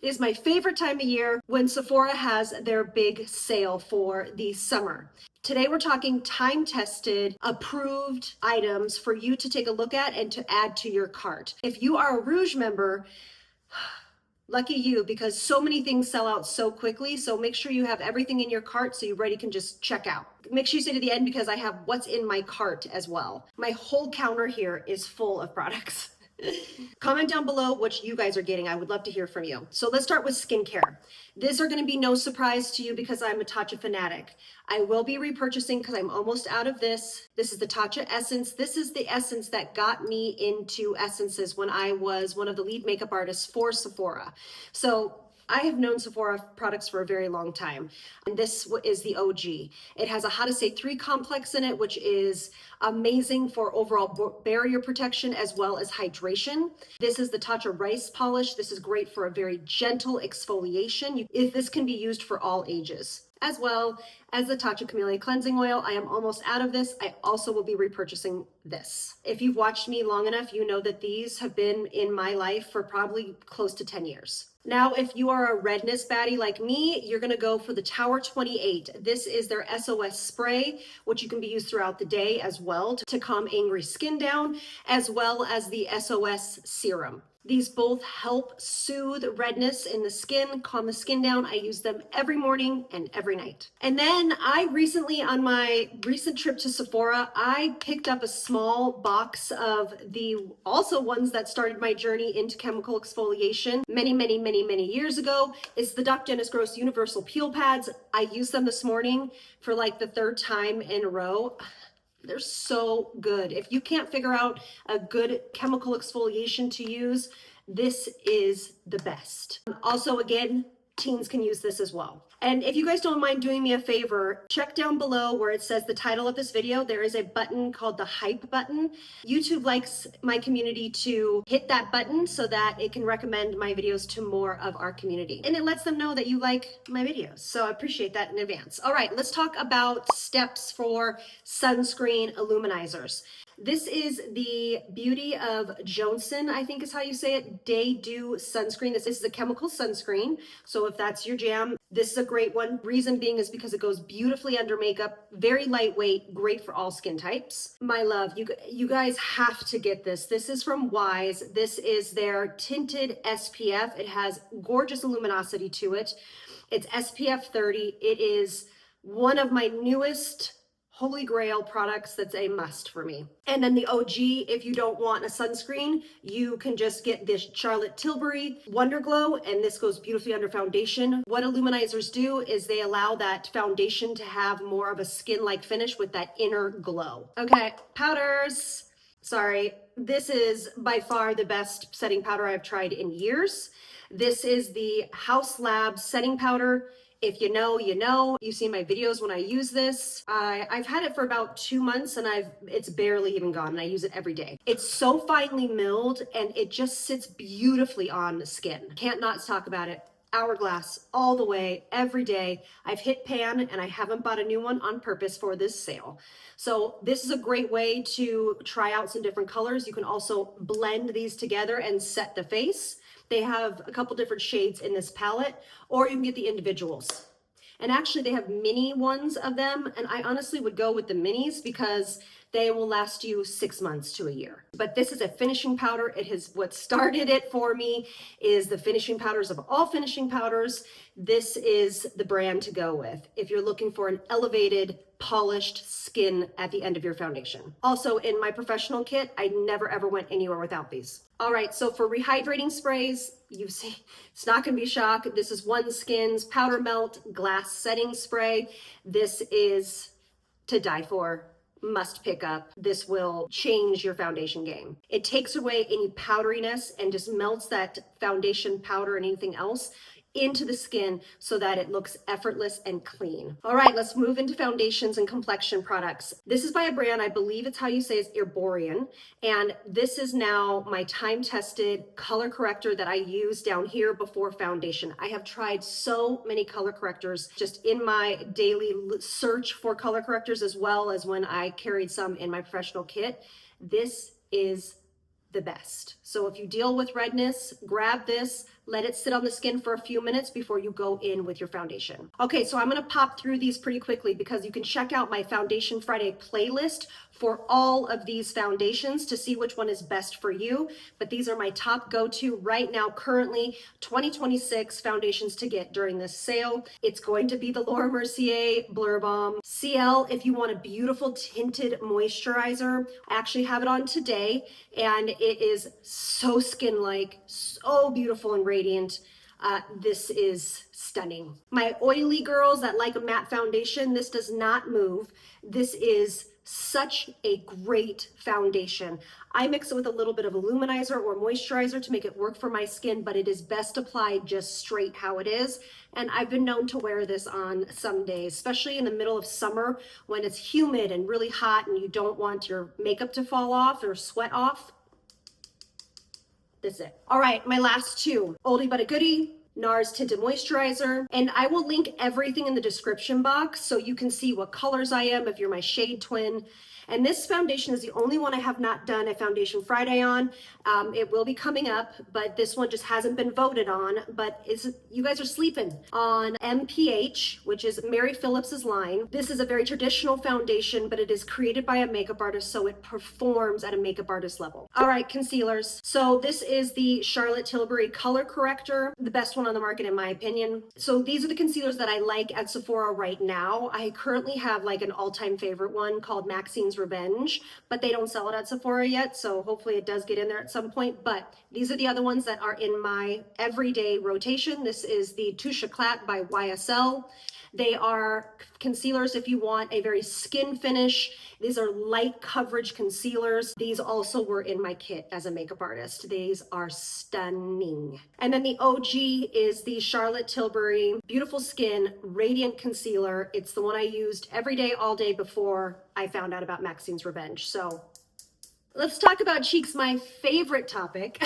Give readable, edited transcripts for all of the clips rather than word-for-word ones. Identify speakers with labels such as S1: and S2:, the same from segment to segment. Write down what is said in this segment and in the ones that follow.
S1: It is my favorite time of year when Sephora has their big sale for the summer. Today we're talking time-tested, approved items for you to take a look at and to add to your cart. If you are a Rouge member, lucky you, because so many things sell out so quickly. So make sure you have everything in your cart so you ready can just check out. Make sure you stay to the end because I have what's in my cart as well. My whole counter here is full of products. Comment down below what you guys are getting. I would love to hear from you. So let's start with skincare. These are going to be no surprise to you because I'm a Tatcha fanatic. I will be repurchasing because I'm almost out of this. This is the Tatcha Essence. This is the essence that got me into essences when I was one of the lead makeup artists for Sephora. So I have known Sephora products for a very long time, and this is the OG. It has a How to Say 3 complex in it, which is amazing for overall barrier protection as well as hydration. This is the Tatcha Rice Polish. This is great for a very gentle exfoliation. This can be used for all ages, as well as the Tatcha Camellia Cleansing Oil. I am almost out of this. I also will be repurchasing this. If you've watched me long enough, you know that these have been in my life for probably close to 10 years. Now, if you are a redness baddie like me, you're gonna go for the Tower 28. This is their SOS spray, which you can be used throughout the day as well to calm angry skin down, as well as the SOS serum. These both help soothe redness in the skin, calm the skin down. I use them every morning and every night. And then I recently, on my recent trip to Sephora, I picked up a small box of the also ones that started my journey into chemical exfoliation many years ago. It's the Dr. Dennis Gross Universal Peel Pads. I used them this morning for like the 3rd time in a row. They're so good. If you can't figure out a good chemical exfoliation to use, this is the best. Also, again, teens can use this as well. And if you guys don't mind doing me a favor, check down below where it says the title of this video. There is a button called the hype button. YouTube likes my community to hit that button so that it can recommend my videos to more of our community. And it lets them know that you like my videos. So I appreciate that in advance. All right, let's talk about steps for sunscreen illuminizers. This is the Beauty of Johnson, I think is how you say it, Day Dew Sunscreen. This is a chemical sunscreen. So if that's your jam, this is a great one. Reason being is because it goes beautifully under makeup, very lightweight, great for all skin types. My love, you guys have to get this. This is from Wise. This is their tinted SPF. It has gorgeous luminosity to it. It's SPF 30. It is one of my newest holy grail products that's a must for me. And then the OG, if you don't want a sunscreen, you can just get this Charlotte Tilbury Wonder Glow, and this goes beautifully under foundation. What illuminizers do is they allow that foundation to have more of a skin-like finish with that inner glow. Okay, powders. Sorry, this is by far the best setting powder I've tried in years. This is the House Labs setting powder. If you know, you know. You've seen my videos when I use this. I've had it for about 2 months and it's barely even gone, and I use it every day. It's so finely milled and it just sits beautifully on the skin. Can't not talk about it. Hourglass all the way, every day. I've hit pan and I haven't bought a new one on purpose for this sale. So this is a great way to try out some different colors. You can also blend these together and set the face. They have a couple different shades in this palette, or you can get the individuals. And actually they have mini ones of them, and I honestly would go with the minis because they will last you 6 months to a year. But this is a finishing powder. It has, what started it for me is the finishing powders of all finishing powders. This is the brand to go with if you're looking for an elevated, polished skin at the end of your foundation. Also in my professional kit, I never ever went anywhere without these. All right, so for rehydrating sprays, you see, it's not gonna be a shock. This is One Skin's Powder Melt Glass Setting Spray. This is to die for. Must pick up. This will change your foundation game. It takes away any powderiness and just melts that foundation powder and anything else into the skin so that it looks effortless and clean. All right, let's move into foundations and complexion products. This is by a brand, I believe it's how you say it's Erborian, and this is now my time-tested color corrector that I use down here before foundation. I have tried so many color correctors just in my daily search for color correctors, as well as when I carried some in my professional kit. This is the best. So if you deal with redness, grab this, Let it sit on the skin for a few minutes before you go in with your foundation. Okay, so I'm gonna pop through these pretty quickly because you can check out my Foundation Friday playlist for all of these foundations to see which one is best for you. But these are my top go-to right now, currently 2026 foundations to get during this sale. It's going to be the Laura Mercier Blur Balm CL if you want a beautiful tinted moisturizer. I actually have it on today and it is so skin-like, so beautiful and radiant. This is stunning. My oily girls that like a matte foundation, this does not move. This is such a great foundation. I mix it with a little bit of a luminizer or moisturizer to make it work for my skin, but it is best applied just straight how it is. And I've been known to wear this on some days, especially in the middle of summer when it's humid and really hot and you don't want your makeup to fall off or sweat off. That's it. All right, my last two, oldie but a goodie. NARS Tinted Moisturizer, and I will link everything in the description box so you can see what colors I am if you're my shade twin. And this foundation is the only one I have not done a Foundation Friday on. It will be coming up, but this one just hasn't been voted on, but you guys are sleeping on MPH, which is Mary Phillips's line. This is a very traditional foundation, but it is created by a makeup artist, so it performs at a makeup artist level. All right, concealers. So this is the Charlotte Tilbury Color Corrector, the best one on the market in my opinion. So these are the concealers that I like at Sephora right now. I currently have like an all-time favorite one called Maxine's Revenge, but they don't sell it at Sephora yet, so hopefully it does get in there at some point. But these are the other ones that are in my everyday rotation. This is the Touche Éclat by YSL. They are concealers if you want a very skin finish. These are light coverage concealers. These also were in my kit as a makeup artist. These are stunning. And then the OG is the Charlotte Tilbury Beautiful Skin Radiant Concealer. It's the one I used every day, all day before I found out about Maxine's Revenge. So let's talk about cheeks, my favorite topic,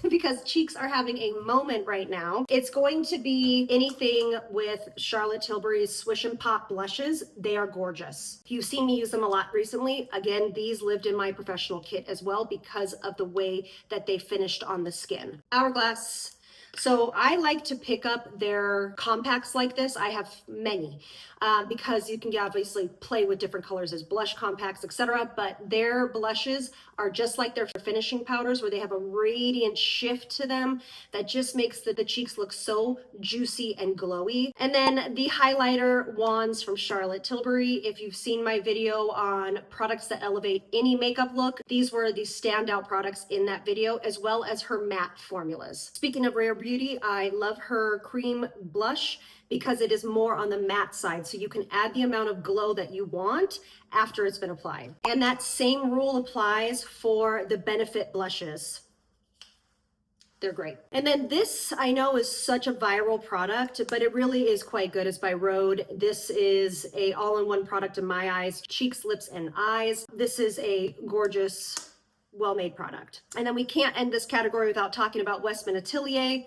S1: because cheeks are having a moment right now. It's going to be anything with Charlotte Tilbury's Swish and Pop blushes. They are gorgeous. You've seen me use them a lot recently. Again, these lived in my professional kit as well because of the way that they finished on the skin. Hourglass. So I like to pick up their compacts like this. I have many because you can obviously play with different colors as blush compacts, etc. But their blushes are just like their finishing powders where they have a radiant shift to them that just makes the cheeks look so juicy and glowy. And then the highlighter wands from Charlotte Tilbury. If you've seen my video on products that elevate any makeup look, these were the standout products in that video, as well as her matte formulas. Speaking of Rare Beauty, I love her cream blush because it is more on the matte side, so you can add the amount of glow that you want after it's been applied. And that same rule applies for the Benefit blushes. They're great. And then this I know is such a viral product, but it really is quite good. It's by Rhode. This is a all-in-one product in my eyes, cheeks, lips, and eyes. This is a gorgeous, well-made product. And then we can't end this category without talking about Westman Atelier.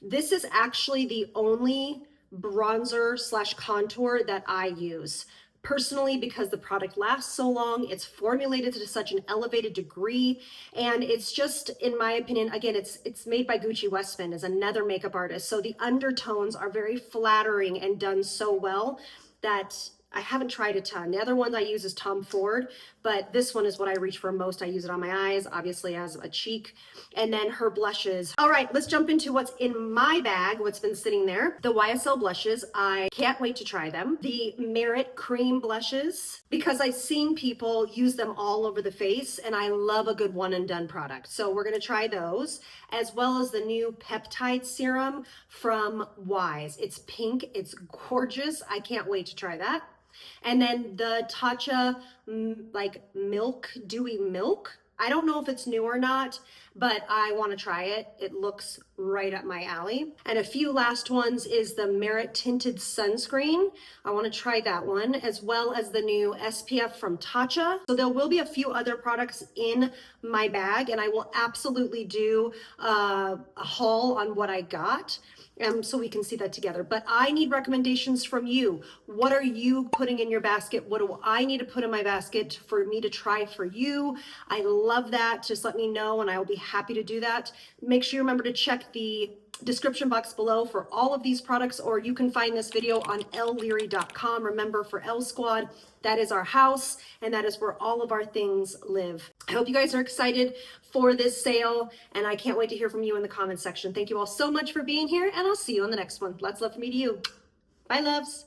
S1: This is actually the only bronzer slash contour that I use personally because the product lasts so long. It's formulated to such an elevated degree, and it's just, in my opinion, again, it's made by Gucci Westman, as another makeup artist, so the undertones are very flattering and done so well that I haven't tried a ton. The other one I use is Tom Ford, but this one is what I reach for most. I use it on my eyes, obviously as a cheek, and then her blushes. All right, let's jump into what's in my bag, what's been sitting there. The YSL blushes, I can't wait to try them. The Merit cream blushes, because I've seen people use them all over the face, and I love a good one and done product. So we're gonna try those, as well as the new peptide serum from Wise. It's pink, it's gorgeous. I can't wait to try that. And then the Tatcha like milk, dewy milk. I don't know if it's new or not, but I want to try it. It looks right up my alley. And a few last ones is the Merit Tinted Sunscreen. I want to try that one, as well as the new SPF from Tatcha. So there will be a few other products in my bag, and I will absolutely do a haul on what I got. So we can see that together. But I need recommendations from you. What are you putting in your basket? What do I need to put in my basket for me to try for you? I love that. Just let me know and I will be happy to do that. Make sure you remember to check the description box below for all of these products, or you can find this video on elleary.com. Remember, for Elle Squad, that is our house, and that is where all of our things live. I hope you guys are excited for this sale, and I can't wait to hear from you in the comments section. Thank you all so much for being here, and I'll see you on the next one. Lots of love from me to you. Bye, loves.